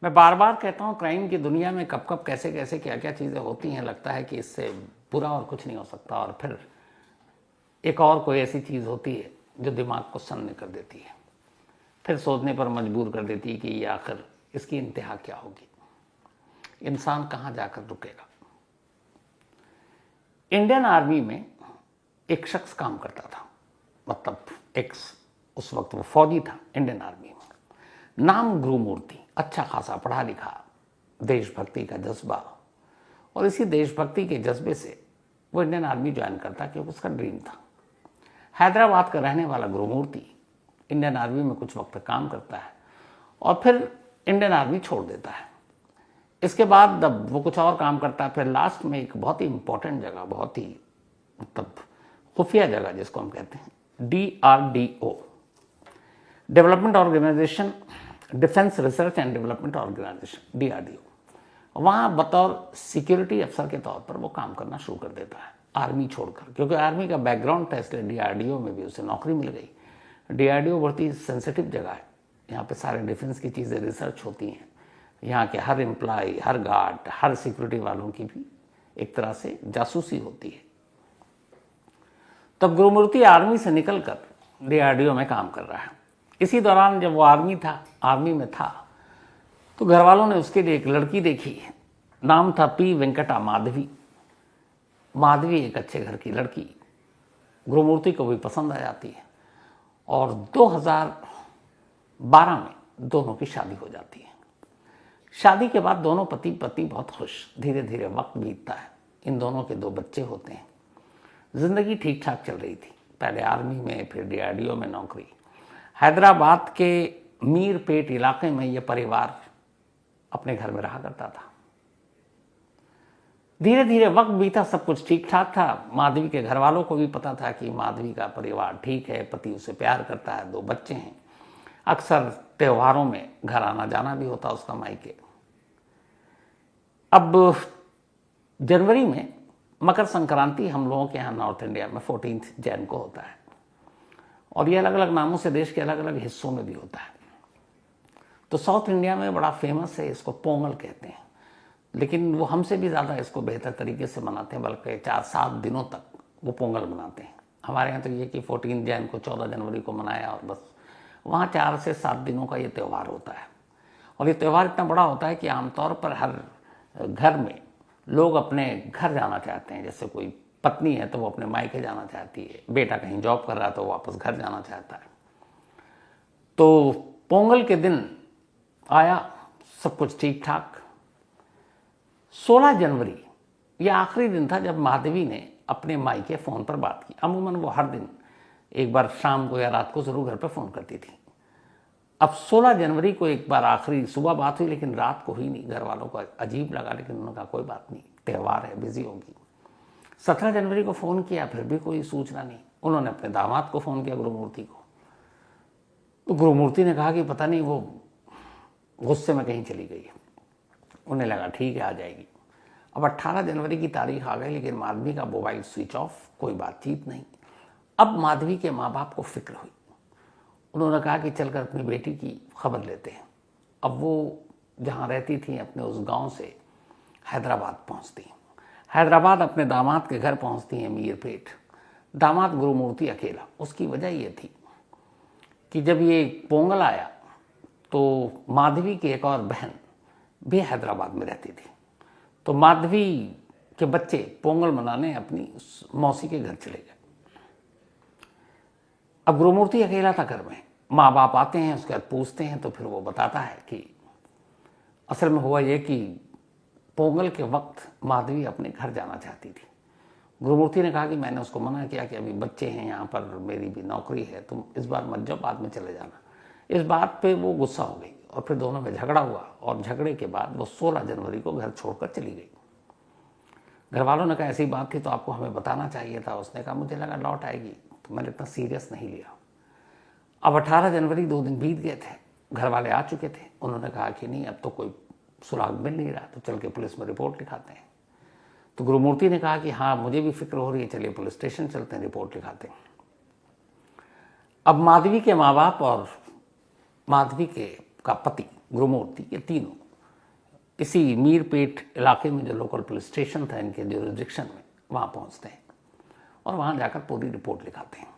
मैं बार बार कहता हूँ क्राइम की दुनिया में कब कब कैसे कैसे क्या क्या चीज़ें होती हैं, लगता है कि इससे बुरा और कुछ नहीं हो सकता, और फिर एक और कोई ऐसी चीज़ होती है जो दिमाग को सन्न कर देती है, फिर सोचने पर मजबूर कर देती है कि ये आखिर इसकी इंतहा क्या होगी, इंसान कहाँ जाकर रुकेगा। इंडियन आर्मी में एक शख्स काम करता था, मतलब उस वक्त वो फौजी था इंडियन आर्मी में, नाम गुरुमूर्ति। अच्छा खासा पढ़ा लिखा, देशभक्ति का जज्बा, और इसी देशभक्ति के जज्बे से वो इंडियन आर्मी ज्वाइन करता क्योंकि उसका ड्रीम था। हैदराबाद का रहने वाला गुरुमूर्ति इंडियन आर्मी में कुछ वक्त काम करता है और फिर इंडियन आर्मी छोड़ देता है। इसके बाद जब वो कुछ और काम करता है, फिर लास्ट में एक बहुत ही इंपॉर्टेंट जगह, बहुत ही मतलब खुफिया जगह जिसको हम कहते हैं, DRDO, development organisation, defence research and development organisation, DRDO, वहाँ बतौर सिक्योरिटी अफसर के तौर पर वो काम करना शुरू कर देता है आर्मी छोड़कर, क्योंकि आर्मी का बैकग्राउंड था, इसलिए DRDO में भी उसे नौकरी मिल गई। DRDO बहुत ही सेंसिटिव जगह है, यहाँ पे सारे डिफेंस की चीज़ें रिसर्च होती हैं, यहाँ के हर एम्प्लॉय, हर गार्ड, हर सिक्योरिटी वालों की भी एक तरह से जासूसी होती है। तब गुरुमूर्ति आर्मी से निकलकर DRDO में काम कर रहा है। इसी दौरान जब वो आर्मी में था, तो घर वालों ने उसके लिए एक लड़की देखी, नाम था P. वेंकटा माधवी। माधवी एक अच्छे घर की लड़की गुरुमूर्ति को भी पसंद आ जाती है, और 2012 में दोनों की शादी हो जाती है। शादी के बाद दोनों पति पत्नी बहुत खुश, धीरे धीरे वक्त बीतता है, इन दोनों के 2 बच्चे होते हैं। जिंदगी ठीक ठाक चल रही थी, पहले आर्मी में, फिर DRDO में नौकरी। हैदराबाद के मीरपेट इलाके में यह परिवार अपने घर में रहा करता था। धीरे धीरे वक्त बीता, सब कुछ ठीक ठाक था। माधवी के घर वालों को भी पता था कि माधवी का परिवार ठीक है, पति उसे प्यार करता है, 2 बच्चे हैं, अक्सर त्योहारों में घर आना जाना भी होता उसका मायके। अब जनवरी में मकर संक्रांति हम लोगों के यहाँ नॉर्थ इंडिया में 14 जैन को होता है, और ये अलग अलग नामों से देश के अलग अलग हिस्सों में भी होता है। तो साउथ इंडिया में बड़ा फेमस है, इसको पोंगल कहते हैं, लेकिन वो हमसे भी ज़्यादा इसको बेहतर तरीके से मनाते हैं, बल्कि 4-7 दिनों तक वो पोंगल मनाते हैं। हमारे यहाँ तो ये कि 14 जैन को 14 जनवरी को मनाया और बस, वहाँ 4 से 7 दिनों का ये त्यौहार होता है। और ये त्यौहार इतना बड़ा होता है कि आमतौर पर हर घर में लोग अपने घर जाना चाहते हैं। जैसे कोई पत्नी है तो वो अपने मायके जाना चाहती है, बेटा कहीं जॉब कर रहा है तो वापस घर जाना चाहता है। तो पोंगल के दिन आया, सब कुछ ठीक ठाक। 16 जनवरी ये आखिरी दिन था जब माधवी ने अपने मायके फ़ोन पर बात की। अमूमन वो हर दिन एक बार शाम को या रात को ज़रूर घर पर फ़ोन करती थी। अब 16 जनवरी को एक बार आखिरी सुबह बात हुई, लेकिन रात को ही नहीं। घर वालों को अजीब लगा, लेकिन उन्होंने कहा कोई बात नहीं, त्यौहार है, बिजी होगी। 17 जनवरी को फ़ोन किया, फिर भी कोई सूचना नहीं। उन्होंने अपने दामाद को फ़ोन किया, गुरुमूर्ति को। तो गुरुमूर्ति ने कहा कि पता नहीं वो गुस्से में कहीं चली गई है। उन्हें लगा ठीक है आ जाएगी। अब 18 जनवरी की तारीख आ गई, लेकिन माधवी का मोबाइल स्विच ऑफ, कोई बातचीत नहीं। अब माधवी के माँ बाप को फिक्र हुई। उन्होंने कहा कि चलकर अपनी बेटी की खबर लेते हैं। अब वो जहाँ रहती थी अपने उस गांव से हैदराबाद पहुँचती, हैदराबाद अपने दामाद के घर पहुँचती हैं मीरपेट। दामाद गुरुमूर्ति अकेला। उसकी वजह ये थी कि जब ये पोंगल आया तो माधवी की एक और बहन भी हैदराबाद में रहती थी, तो माधवी के बच्चे पोंगल मनाने अपनी मौसी के घर चले गए। अब गुरुमूर्ति अकेला था घर में। माँ बाप आते हैं, उसके बाद पूछते हैं, तो फिर वो बताता है कि असल में हुआ ये कि पोंगल के वक्त माधवी अपने घर जाना चाहती थी। गुरुमूर्ति ने कहा कि मैंने उसको मना किया कि अभी बच्चे हैं, यहाँ पर मेरी भी नौकरी है, तुम इस बार मत जाओ, बाद में चले जाना। इस बात पे वो गुस्सा हो गई और फिर दोनों में झगड़ा हुआ, और झगड़े के बाद वो 16 जनवरी को घर छोड़कर चली गई। घर वालों ने कहा ऐसी बात थी तो आपको हमें बताना चाहिए था। उसने कहा मुझे लगा लौट आएगी, तो मैंने इतना सीरियस नहीं लिया। अब 18 जनवरी 2 दिन बीत गए थे, घर वाले आ चुके थे। उन्होंने कहा कि नहीं अब तो कोई सुराग मिल नहीं रहा, तो चल के पुलिस में रिपोर्ट लिखाते हैं। तो गुरुमूर्ति ने कहा कि हाँ मुझे भी फिक्र हो रही है, चलिए पुलिस स्टेशन चलते हैं, रिपोर्ट लिखाते हैं। अब माधवी के माँ बाप और माधवी के का पति गुरुमूर्ति, ये तीनों इसी मीरपेट इलाके में जो लोकल पुलिस स्टेशन था इनके ज्यूरिसडिक्शन में, वहाँ पहुँचते हैं और वहाँ जाकर पूरी रिपोर्ट लिखाते हैं।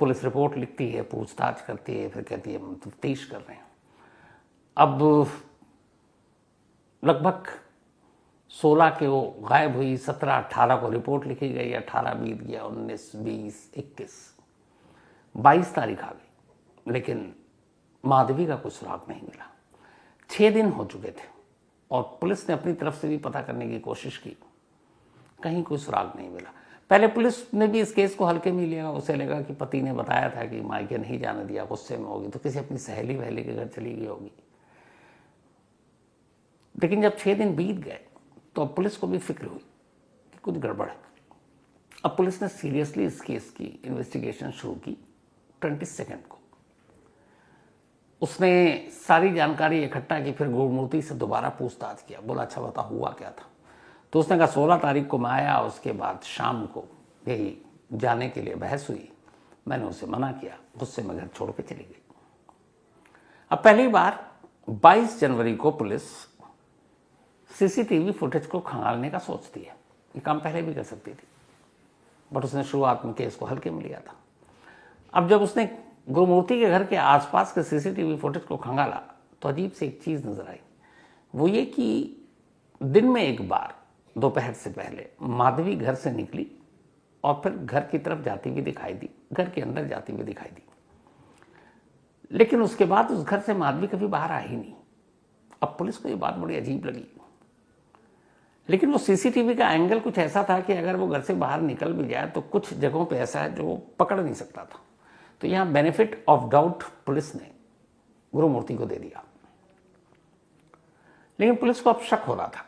पुलिस रिपोर्ट लिखती है, पूछताछ करती है, फिर कहती है हम तफ्तीश कर रहे हैं। अब लगभग 16 के वो गायब हुई, 17, 18 को रिपोर्ट लिखी गई, 18 बीत गया, 19, 20, 21, 22 तारीख आ गई, लेकिन माधवी का कोई सुराग नहीं मिला। 6 दिन हो चुके थे और पुलिस ने अपनी तरफ से भी पता करने की कोशिश की, कहीं कोई सुराग नहीं मिला। पहले पुलिस ने भी इस केस को हल्के में लिया, उसे लगा कि पति ने बताया था कि मायके नहीं जाने दिया, गुस्से में होगी तो किसी अपनी सहेली वहेली के घर चली गई होगी। लेकिन जब 6 दिन बीत गए तो अब पुलिस को भी फिक्र हुई कि कुछ गड़बड़ है। अब पुलिस ने सीरियसली इस केस की इन्वेस्टिगेशन शुरू की 22 को। उसने सारी जानकारी इकट्ठा की, फिर गुरुमूर्ति से दोबारा पूछताछ किया, बोला अच्छा बता हुआ क्या था। तो उसने कहा 16 तारीख को मैं आया, उसके बाद शाम को यही जाने के लिए बहस हुई, मैंने उसे मना किया, गुस्से में घर छोड़ के चली गई। अब पहली बार 22 जनवरी को पुलिस सीसीटीवी फुटेज को खंगालने का सोचती है। ये काम पहले भी कर सकती थी, बट उसने शुरुआत में केस को हल्के में लिया था। अब जब उसने गुरुमूर्ति के घर के आसपास के सीसीटीवी फुटेज को खंगाला तो अजीब से एक चीज़ नजर आई। वो ये कि दिन में एक बार दोपहर से पहले माधवी घर से निकली और फिर घर की तरफ जाती हुई दिखाई दी, घर के अंदर जाती हुई दिखाई दी, लेकिन उसके बाद उस घर से माधवी कभी बाहर आई ही नहीं। अब पुलिस को ये बात बड़ी अजीब लगी, लेकिन वो सीसीटीवी का एंगल कुछ ऐसा था कि अगर वो घर से बाहर निकल भी जाए तो कुछ जगहों पे ऐसा है जो वो पकड़ नहीं सकता था। तो यहां बेनिफिट ऑफ डाउट पुलिस ने गुरुमूर्ति को दे दिया। लेकिन पुलिस को अब शक हो रहा था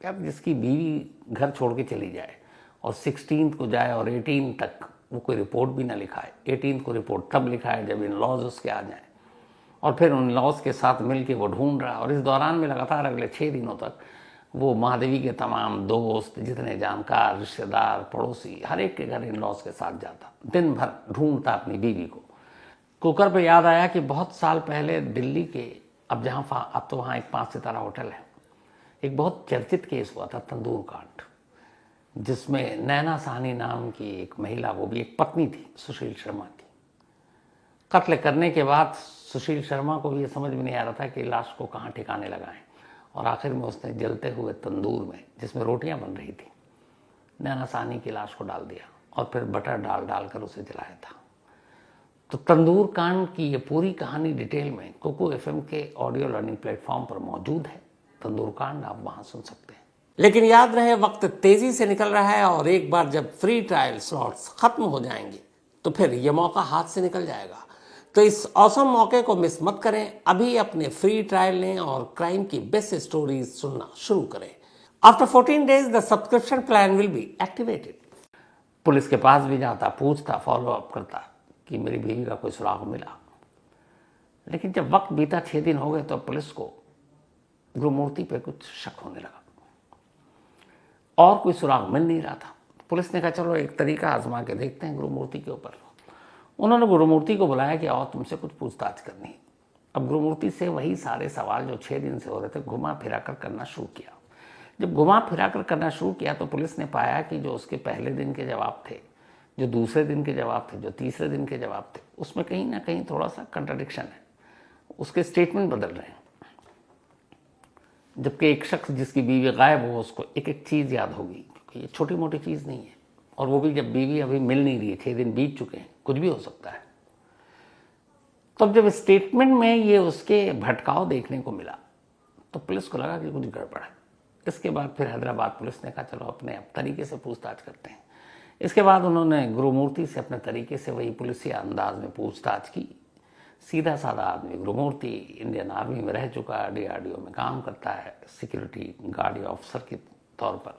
कि अब जिसकी बीवी घर छोड़ के चली जाए और 16 को जाए और 18 तक वो कोई रिपोर्ट भी ना लिखाए, 18 को रिपोर्ट तब लिखाए जब इन लॉज उसके आ जाए, और फिर उन लॉज के साथ मिलके वो ढूंढ रहा, और इस दौरान में लगातार अगले 6 दिनों तक वो माधवी के तमाम दोस्त, जितने जानकार, रिश्तेदार, पड़ोसी, हर एक के घर इन लॉज के साथ जाता, दिन भर ढूंढता अपनी बीवी को। कुकर पे याद आया कि बहुत साल पहले दिल्ली के, अब तो वहाँ एक 5 सितारा होटल है, एक बहुत चर्चित केस हुआ था, तंदूर कांड, जिसमें नैना साहनी नाम की एक महिला, वो भी एक पत्नी थी सुशील शर्मा की, कत्ल करने के बाद सुशील शर्मा को भी ये समझ में नहीं आ रहा था कि लाश को कहाँ ठिकाने लगाएं, और आखिर में उसने जलते हुए तंदूर में, जिसमें रोटियां बन रही थी, नैना साहनी की लाश को डाल दिया और फिर बटर डाल कर उसे जलाया था। तो तंदूर कांड की ये पूरी कहानी डिटेल में कुकू एफएम के ऑडियो लर्निंग प्लेटफॉर्म पर मौजूद है। तंदूर कांड आप वहां सुन सकते हैं। लेकिन याद रहे, वक्त तेजी से निकल रहा है और एक बार जब फ्री ट्रायल स्लॉट्स खत्म हो जाएंगे तो फिर यह मौका हाथ से निकल जाएगा। तो इस औसम मौके को मिस मत करें, अभी अपने फ्री ट्रायल लें और क्राइम की बेस्ट स्टोरीज सुनना शुरू करें। After 14 days the subscription plan will be activated. Police के पास भी जाता, पूछता, फॉलो अप करता कि मेरी बीवी का कोई सुराग मिला। लेकिन जब वक्त बीता, 6 दिन हो गए, तो पुलिस को गुरुमूर्ति पे कुछ शक होने लगा और कोई सुराग मिल नहीं रहा था। पुलिस ने कहा चलो एक तरीका आजमा के देखते हैं गुरुमूर्ति के ऊपर। उन्होंने गुरुमूर्ति को बुलाया कि आओ तुमसे कुछ पूछताछ करनी है। अब गुरुमूर्ति से वही सारे सवाल जो 6 दिन से हो रहे थे घुमा फिरा कर करना शुरू किया। जब घुमा फिरा कर करना शुरू किया तो पुलिस ने पाया कि जो उसके पहले दिन के जवाब थे, जो दूसरे दिन के जवाब थे, जो तीसरे दिन के जवाब थे, उसमें कहीं ना कहीं थोड़ा सा कंट्राडिक्शन है, उसके स्टेटमेंट बदल रहे हैं। जबकि एक शख्स जिसकी बीवी गायब हो उसको एक एक चीज़ याद होगी, क्योंकि ये छोटी मोटी चीज़ नहीं है, और वो भी जब बीवी अभी मिल नहीं रही है, 6 दिन बीत चुके हैं, कुछ भी हो सकता है। तब जब स्टेटमेंट में ये उसके भटकाव देखने को मिला तो पुलिस को लगा कि कुछ गड़बड़ है। इसके बाद फिर हैदराबाद पुलिस ने कहा चलो अपने तरीके से पूछताछ करते हैं। इसके बाद उन्होंने गुरुमूर्ति से अपने तरीके से वही पुलिसिया अंदाज में पूछताछ की। सीधा साधा आदमी गुरुमूर्ति, इंडियन आर्मी में रह चुका, DRDO में काम करता है, सिक्योरिटी गार्ड ऑफिसर के तौर पर।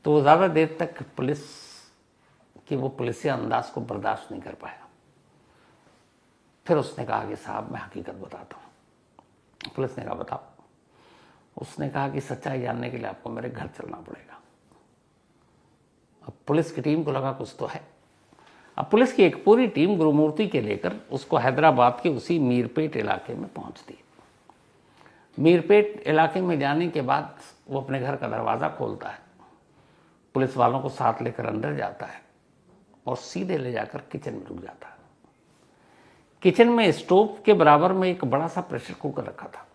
तो वो ज़्यादा देर तक पुलिस की वो पुलिसिया अंदाज को बर्दाश्त नहीं कर पाया। फिर उसने कहा कि साहब मैं हकीकत बताता हूँ। पुलिस ने कहा बताओ। उसने कहा कि सच्चाई जानने के लिए आपको मेरे घर चलना पड़ेगा। अब पुलिस की टीम को लगा कुछ तो है। अब पुलिस की एक पूरी टीम गुरुमूर्ति के लेकर उसको हैदराबाद के उसी मीरपेट इलाके में पहुंचती है। मीरपेट इलाके में जाने के बाद वो अपने घर का दरवाज़ा खोलता है, पुलिस वालों को साथ लेकर अंदर जाता है और सीधे ले जाकर किचन में रुक जाता है। किचन में स्टोव के बराबर में एक बड़ा सा प्रेशर कुकर रखा था।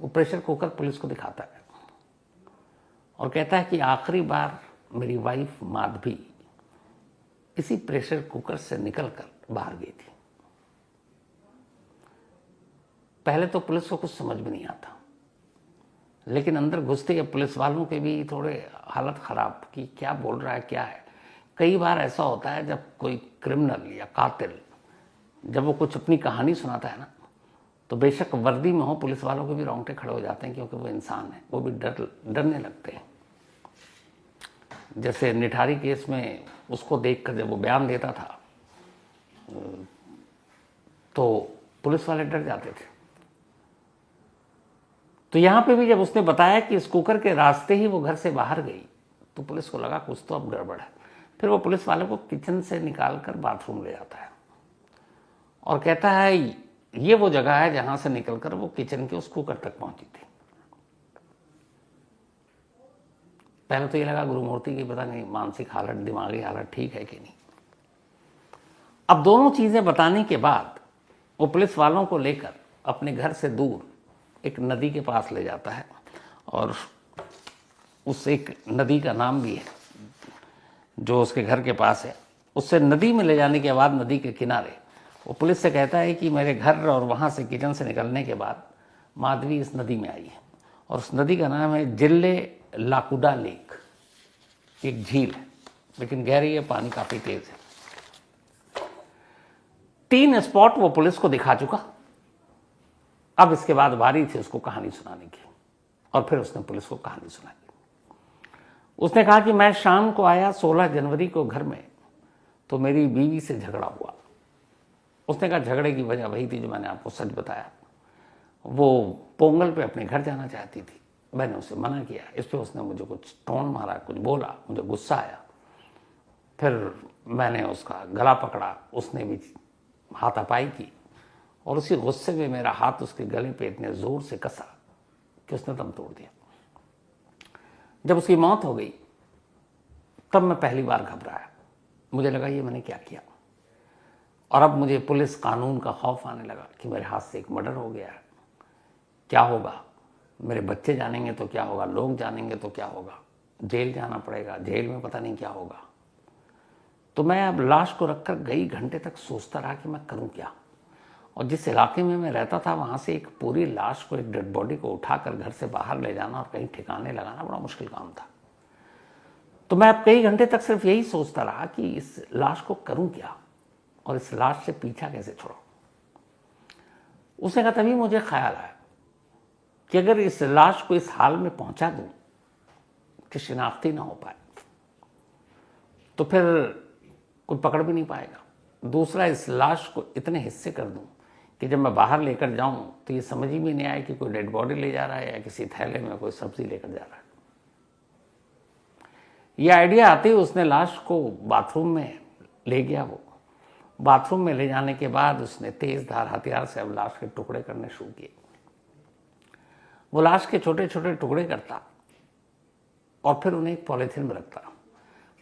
वो प्रेशर कुकर पुलिस को दिखाता है और कहता है कि आखिरी बार मेरी वाइफ माधवी इसी प्रेशर कुकर से निकलकर बाहर गई थी। पहले तो पुलिस को कुछ समझ में नहीं आता, लेकिन अंदर घुसते ही पुलिस वालों के भी थोड़े हालत ख़राब कि क्या बोल रहा है, क्या है। कई बार ऐसा होता है जब कोई क्रिमिनल या कातिल जब वो कुछ अपनी कहानी सुनाता है ना, तो बेशक वर्दी में हो, पुलिस वालों के भी रोंगटे खड़े हो जाते हैं, क्योंकि वो इंसान है, वो भी डरने लगते हैं। जैसे निठारी केस में उसको देखकर जब वो बयान देता था तो पुलिस वाले डर जाते थे। तो यहाँ पे भी जब उसने बताया कि इस कुकर के रास्ते ही वो घर से बाहर गई, तो पुलिस को लगा कुछ तो अब गड़बड़ है। फिर वो पुलिस वाले को किचन से निकालकर बाथरूम ले जाता है और कहता है ये वो जगह है जहां से निकलकर वो किचन के उस कुकर तक पहुंची थी। पहले तो ये लगा गुरुमूर्ति की पता नहीं मानसिक हालत, दिमागी हालत ठीक है कि नहीं। अब दोनों चीजें बताने के बाद वो पुलिस वालों को लेकर अपने घर से दूर एक नदी के पास ले जाता है और उस एक नदी का नाम भी है जो उसके घर के पास है। उससे नदी में ले जाने के बाद नदी के किनारे वो पुलिस से कहता है कि मेरे घर और वहाँ से किचन से निकलने के बाद माधवी इस नदी में आई है और उस नदी का नाम है जिले लाकुडा लेक। एक झील है लेकिन गहरी है, पानी काफ़ी तेज है। 3 स्पॉट वो पुलिस को दिखा चुका। अब इसके बाद बारी थी उसको कहानी सुनाने की और फिर उसने पुलिस को कहानी सुनाई। उसने कहा कि मैं शाम को आया 16 जनवरी को घर में, तो मेरी बीवी से झगड़ा हुआ। उसने कहा झगड़े की वजह वही थी जो मैंने आपको सच बताया। वो पोंगल पे अपने घर जाना चाहती थी, मैंने उसे मना किया। इस पर उसने मुझे कुछ टोन मारा, कुछ बोला, मुझे गुस्सा आया। फिर मैंने उसका गला पकड़ा, उसने भी हाथापाई की और उसी गुस्से में मेरा हाथ उसके गले पे इतने जोर से कसा कि उसने दम तोड़ दिया। जब उसकी मौत हो गई तब मैं पहली बार घबराया। मुझे लगा ये मैंने क्या किया, और अब मुझे पुलिस कानून का खौफ आने लगा कि मेरे हाथ से एक मर्डर हो गया है। क्या होगा, मेरे बच्चे जानेंगे तो क्या होगा, लोग जानेंगे तो क्या होगा, जेल जाना पड़ेगा, जेल में पता नहीं क्या होगा। तो मैं अब लाश को रखकर कई घंटे तक सोचता रहा कि मैं करूं क्या। और जिस इलाके में मैं रहता था वहां से एक पूरी लाश को, एक डेड बॉडी को उठाकर घर से बाहर ले जाना और कहीं ठिकाने लगाना बड़ा मुश्किल काम था। तो मैं अब कई घंटे तक सिर्फ यही सोचता रहा कि इस लाश को करूं क्या और इस लाश से पीछा कैसे छोड़ूं। उसने कहा, तभी मुझे ख्याल आया कि अगर इस लाश को इस हाल में पहुंचा दूं कि शिनाख्ती ना हो पाए तो फिर कोई पकड़ भी नहीं पाएगा। दूसरा, इस लाश को इतने हिस्से कर दूं कि जब मैं बाहर लेकर जाऊं तो ये समझ ही भी नहीं आए कि कोई डेड बॉडी ले जा रहा है या किसी थैले में कोई सब्जी लेकर जा रहा है। ये आइडिया आते ही उसने लाश को बाथरूम में ले गया। वो बाथरूम में ले जाने के बाद उसने तेज धार हथियार से अब लाश के टुकड़े करने शुरू किए। वो लाश के छोटे छोटे टुकड़े करता और फिर उन्हें एक पॉलीथीन में रखता,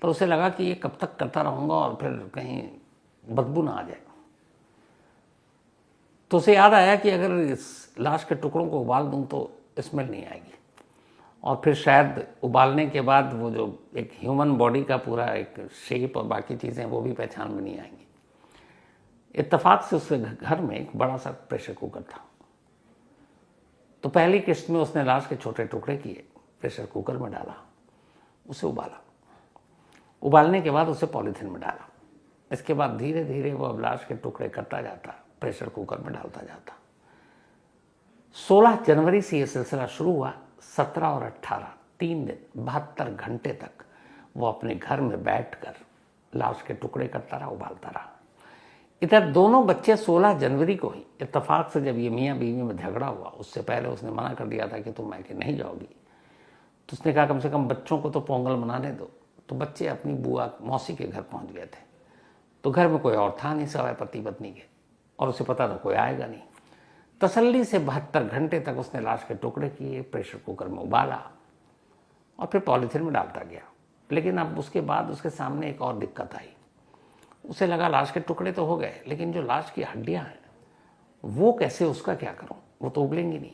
पर उसे लगा कि ये कब तक करता रहूंगा और फिर कहीं बदबू ना आ जाए। तो उसे याद आया कि अगर इस लाश के टुकड़ों को उबाल दूं तो स्मेल नहीं आएगी, और फिर शायद उबालने के बाद वो जो एक ह्यूमन बॉडी का पूरा एक शेप और बाकी चीज़ें वो भी पहचान में नहीं आएंगी। इत्तेफाक से उसके घर में एक बड़ा सा प्रेशर कुकर था। तो पहली किस्त में उसने लाश के छोटे टुकड़े किए, प्रेशर कुकर में डाला, उसे उबाला। उबालने के बाद उसे पॉलीथीन में डाला। इसके बाद धीरे धीरे वो अब लाश के टुकड़े करता जाता, प्रेशर कुकर में डालता जाता। 16 जनवरी से ये सिलसिला शुरू हुआ। 17 और 18 3 दिन 72 घंटे तक वो अपने घर में बैठकर लाश के टुकड़े करता रहा, उबालता रहा। इधर दोनों बच्चे 16 जनवरी को ही इत्तेफाक से जब ये मियाँ बीवी में झगड़ा हुआ, उससे पहले उसने मना कर दिया था कि तुम मैके नहीं जाओगी। तो उसने कहा कम से कम बच्चों को तो पोंगल मनाने दो। तो बच्चे अपनी बुआ मौसी के घर पहुंच गए थे। तो घर में कोई और था नहीं सिवाय पति पत्नी के, और उसे पता था कोई आएगा नहीं। तसल्ली से 72 घंटे तक उसने लाश के टुकड़े किए, प्रेशर कुकर में उबाला और फिर पॉलीथिन में डालता गया। लेकिन अब उसके बाद उसके सामने एक और दिक्कत आई। उसे लगा लाश के टुकड़े तो हो गए, लेकिन जो लाश की हड्डियां हैं वो कैसे, उसका क्या करूं, वो तो उगलेंगी नहीं।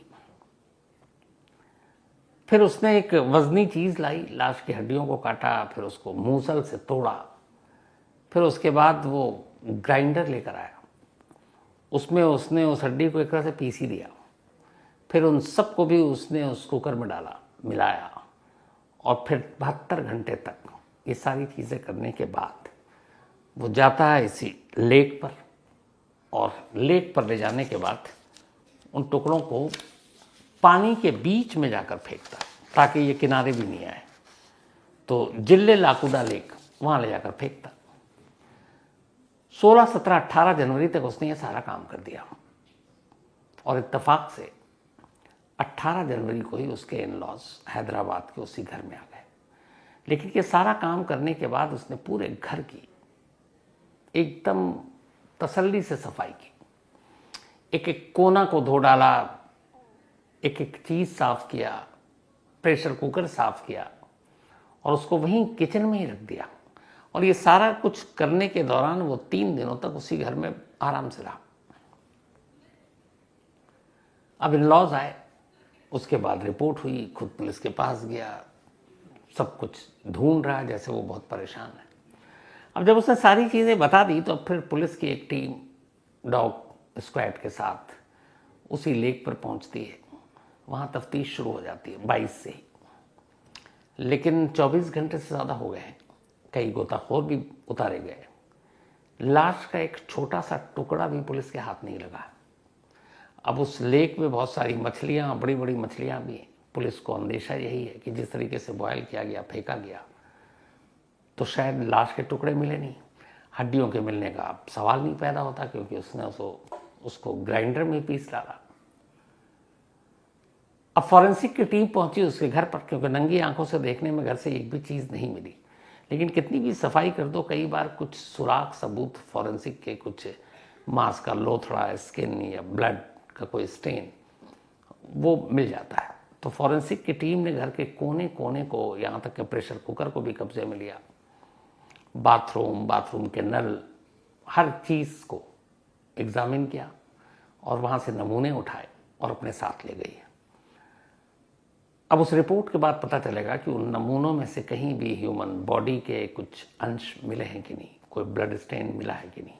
फिर उसने एक वजनी चीज लाई, लाश की हड्डियों को काटा, फिर उसको मूसल से तोड़ा, फिर उसके बाद वो ग्राइंडर लेकर आया, उसमें उसने उस हड्डी को एक तरह से पीस ही दिया। फिर उन सबको भी उसने उस कुकर में डाला, मिलाया, और फिर 72 घंटे तक ये सारी चीज़ें करने के बाद वो जाता है इसी लेक पर, और लेक पर ले जाने के बाद उन टुकड़ों को पानी के बीच में जाकर फेंकता ताकि ये किनारे भी नहीं आए। तो जिल्ले लाकुडा लेक, वहाँ ले जाकर फेंकता। 16, 17, 18 जनवरी तक उसने ये सारा काम कर दिया, और इत्तेफाक से 18 जनवरी को ही उसके इन-लॉज हैदराबाद के उसी घर में आ गए। लेकिन ये सारा काम करने के बाद उसने पूरे घर की एकदम तसल्ली से सफाई की, एक एक कोना को धो डाला, एक एक चीज़ साफ किया, प्रेशर कुकर साफ किया, और उसको वहीं किचन में ही रख दिया। और ये सारा कुछ करने के दौरान वो 3 दिनों तक उसी घर में आराम से रहा। अब इन-लॉज आए, उसके बाद रिपोर्ट हुई, खुद पुलिस के पास गया, सब कुछ ढूंढ रहा है, जैसे वो बहुत परेशान है। अब जब उसने सारी चीज़ें बता दी तो फिर पुलिस की एक टीम डॉग स्क्वाड के साथ उसी लेक पर पहुंचती है। वहाँ तफ्तीश शुरू हो जाती है 22 से ही। लेकिन 24 घंटे से ज़्यादा हो गए हैं, कई गोताखोर भी उतारे गए, लाश का एक छोटा सा टुकड़ा भी पुलिस के हाथ नहीं लगा। अब उस लेक में बहुत सारी मछलियाँ, बड़ी बड़ी मछलियाँ भी हैं। पुलिस को अंदेशा यही है कि जिस तरीके से बॉयल किया गया, फेंका गया, तो शायद लाश के टुकड़े मिले नहीं, हड्डियों के मिलने का अब सवाल नहीं पैदा होता, क्योंकि उसने उसको ग्राइंडर में पीस डाला। अब फॉरेंसिक की टीम पहुंची उसके घर पर, क्योंकि नंगी आंखों से देखने में घर से एक भी चीज़ नहीं मिली। लेकिन कितनी भी सफाई कर दो, कई बार कुछ सुराग सबूत फॉरेंसिक के, कुछ मांस का लोथड़ा, स्किन या ब्लड का कोई स्टेन, वो मिल जाता है। तो फॉरेंसिक की टीम ने घर के कोने कोने को, यहाँ तक कि प्रेशर कुकर को भी कब्जे में लिया, बाथरूम के नल, हर चीज़ को एग्जामिन किया, और वहाँ से नमूने उठाए और अपने साथ ले गई। अब उस रिपोर्ट के बाद पता चलेगा कि उन नमूनों में से कहीं भी ह्यूमन बॉडी के कुछ अंश मिले हैं कि नहीं, कोई ब्लड स्टेन मिला है कि नहीं।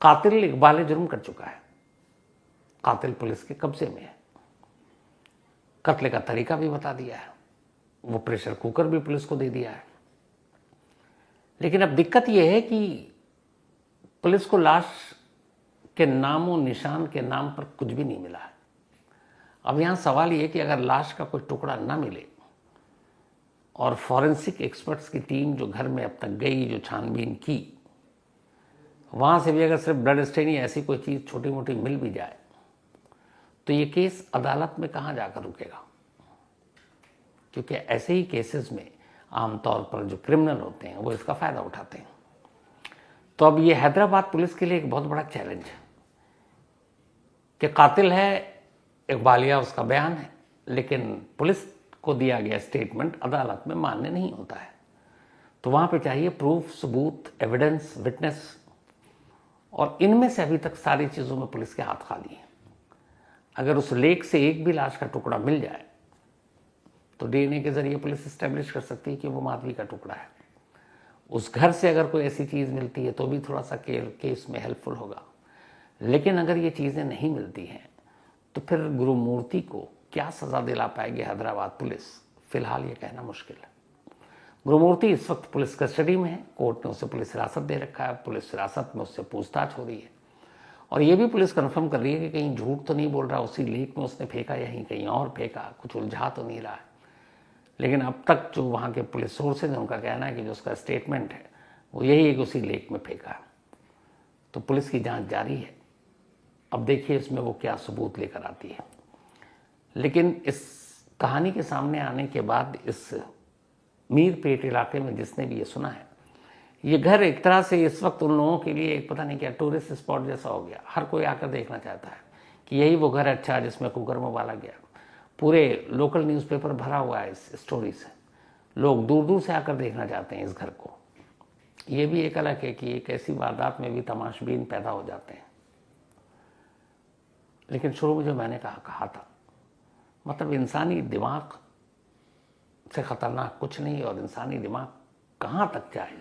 कातिल इकबाल जुर्म कर चुका है, कातिल पुलिस के कब्जे में है, कत्ले का तरीका भी बता दिया है, वो प्रेशर कुकर भी पुलिस को दे दिया है। लेकिन अब दिक्कत यह है कि पुलिस को लाश के नामो निशान के नाम पर कुछ भी नहीं मिला है। अब यहाँ सवाल ये कि अगर लाश का कोई टुकड़ा ना मिले, और फॉरेंसिक एक्सपर्ट्स की टीम जो घर में अब तक गई, जो छानबीन की, वहाँ से भी अगर सिर्फ ब्लड स्टेन या ऐसी कोई चीज़ छोटी मोटी मिल भी जाए, तो ये केस अदालत में कहाँ जाकर रुकेगा। क्योंकि ऐसे ही केसेस में आमतौर पर जो क्रिमिनल होते हैं वो इसका फ़ायदा उठाते हैं। तो अब ये हैदराबाद पुलिस के लिए एक बहुत बड़ा चैलेंज है कि कातिल है इकबालिया, उसका बयान है, लेकिन पुलिस को दिया गया स्टेटमेंट अदालत में मान्य नहीं होता है। तो वहाँ पे चाहिए प्रूफ, सबूत, एविडेंस, विटनेस, और इनमें से अभी तक सारी चीज़ों में पुलिस के हाथ खाली हैं। अगर उस लेक से एक भी लाश का टुकड़ा मिल जाए तो डीएनए के जरिए पुलिस इस्टेब्लिश कर सकती है कि वो माधवी का टुकड़ा है। उस घर से अगर कोई ऐसी चीज़ मिलती है तो भी थोड़ा सा केस में हेल्पफुल होगा। लेकिन अगर ये चीज़ें नहीं मिलती हैं तो फिर गुरुमूर्ति को क्या सज़ा दिला पाएगी हैदराबाद पुलिस, फिलहाल ये कहना मुश्किल है। गुरुमूर्ति इस वक्त पुलिस कस्टडी में है, कोर्ट ने उसे पुलिस हिरासत दे रखा है, पुलिस हिरासत में उससे पूछताछ हो रही है, और ये भी पुलिस कंफर्म कर रही है कि कहीं झूठ तो नहीं बोल रहा, उसी लेक में उसने फेंका, यहीं कहीं और फेंका, कुछ उलझा तो नहीं रहा है। लेकिन अब तक जो वहाँ के पुलिस सोर्सेज हैं उनका कहना है कि जो उसका स्टेटमेंट है वो यही है कि उसी लेक में फेंका। तो पुलिस की जांच जारी है, अब देखिए इसमें वो क्या सबूत लेकर आती है। लेकिन इस कहानी के सामने आने के बाद इस मीरपेट इलाके में जिसने भी ये सुना है, ये घर एक तरह से इस वक्त उन लोगों के लिए एक पता नहीं क्या टूरिस्ट स्पॉट जैसा हो गया। हर कोई आकर देखना चाहता है कि यही वो घर अच्छा जिसमें कुकर में उबाला गया। पूरे लोकल न्यूज़पेपर भरा हुआ है इस स्टोरी से। लोग दूर दूर से आकर देखना चाहते हैं इस घर को। ये भी एक अलग है कि एक ऐसी वारदात में भी तमाशबीन पैदा हो जाते हैं। लेकिन शुरू में जो मैंने कहा था, मतलब इंसानी दिमाग से खतरनाक कुछ नहीं, और इंसानी दिमाग कहाँ तक जाए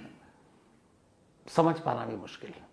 समझ पाना भी मुश्किल है।